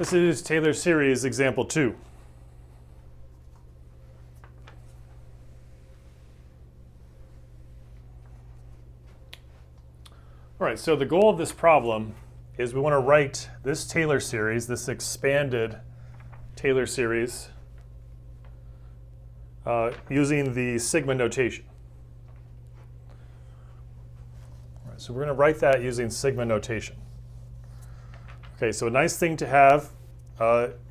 This is Taylor series example 2. All right, so the goal of this problem is we want to write this Taylor series, this expanded Taylor series, using the sigma notation. All right, so we're going to write that using sigma notation. Okay, so a nice thing to have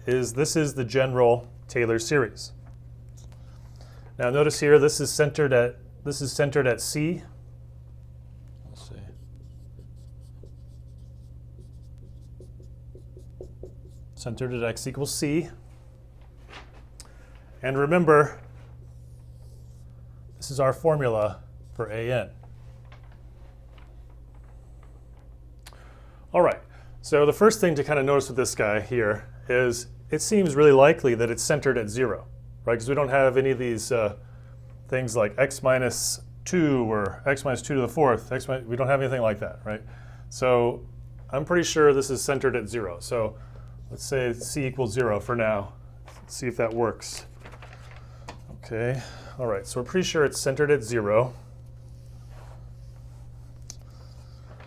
is this is the general Taylor series. Now notice here this is centered at C. Let's see. Centered at x equals c. And remember, this is our formula for an. All right, so the first thing to kind of notice with this guy here is it seems really likely that it's centered at 0, right? Because we don't have any of these things like x minus 2 or x minus 2 to the fourth. We don't have anything like that, right? So I'm pretty sure this is centered at 0. So let's say c equals 0 for now. Let's see if that works. Okay, all right, so we're pretty sure it's centered at 0.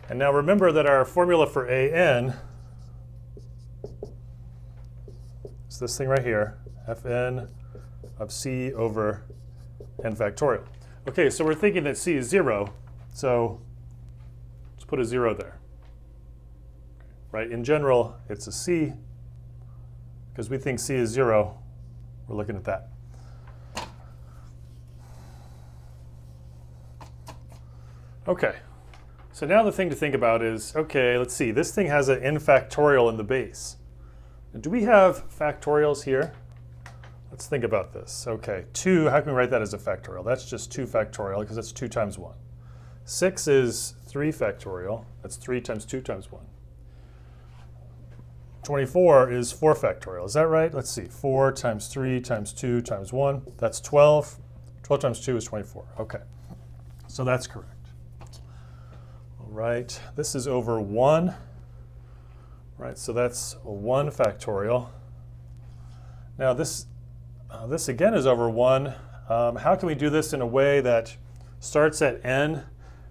And now remember that our formula for an is this thing right here, Fn of c over n factorial. Okay, so we're thinking that c is 0, so let's put a 0 there. Right, in general, it's a c. Because we think c is 0, we're looking at that. Okay, so now the thing to think about is, okay, let's see, this thing has an n factorial in the base. Do we have factorials here? Let's think about this. Okay, 2, how can we write that as a factorial? That's just 2 factorial because that's 2 times 1. 6 is 3 factorial. That's 3 times 2 times 1. 24 is 4 factorial. Is that right? Let's see. 4 times 3 times 2 times 1. That's 12. 12 times 2 is 24. Okay. So that's correct. All right. This is over 1. Right. So that's 1 factorial. Now this again is over 1. How can we do this in a way that starts at n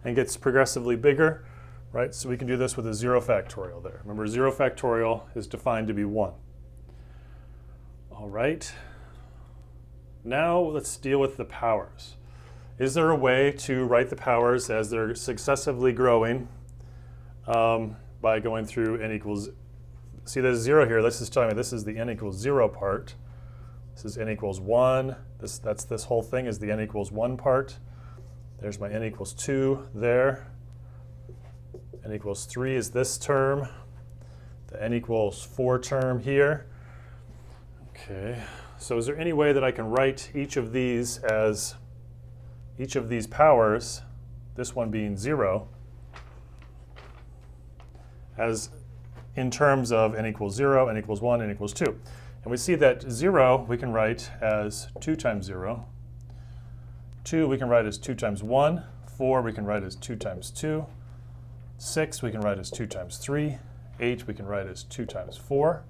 and gets progressively bigger? Right, so we can do this with a 0 factorial there. Remember, 0 factorial is defined to be 1. All right. Now let's deal with the powers. Is there a way to write the powers as they're successively growing by going through n equals, see there's 0 here, this is telling me this is the n equals 0 part. This is n equals 1. That's this whole thing is the n equals 1 part. There's my n equals 2 there. N equals 3 is this term. The n equals 4 term here. Okay, so is there any way that I can write each of these powers, this one being 0, as in terms of n equals 0, n equals 1, n equals 2. And we see that 0 we can write as 2 times 0. 2 we can write as 2 times 1. 4 we can write as 2 times 2. 6 we can write as 2 times 3. 8 we can write as 2 times 4.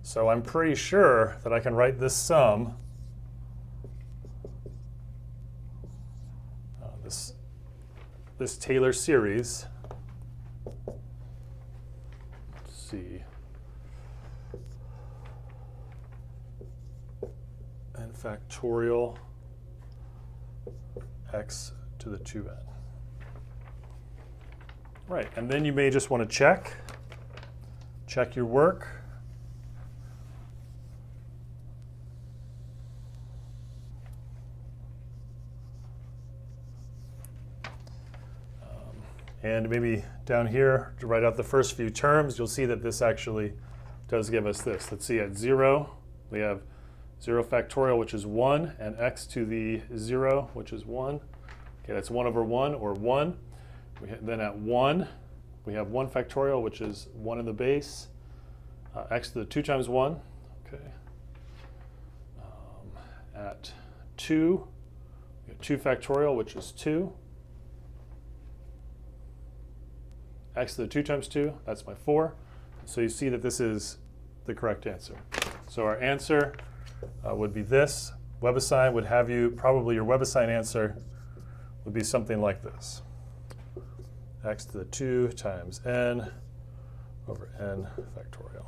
So I'm pretty sure that I can write this sum, this Taylor series, let's see, n factorial x to the 2n. Right, and then you may just want to check your work. And maybe down here, to write out the first few terms, you'll see that this actually does give us this. Let's see, at 0, we have 0 factorial, which is 1, and x to the 0, which is 1. Okay, that's 1 over 1, or 1. Then at 1, we have 1 factorial, which is 1 in the base, x to the 2 times 1. Okay. 2. We get 2 factorial, which is 2. X to the 2 times 2, that's my 4. So you see that this is the correct answer. So our answer would be this. WebAssign would have you, probably your WebAssign answer would be something like this. X to the 2 times n over n factorial.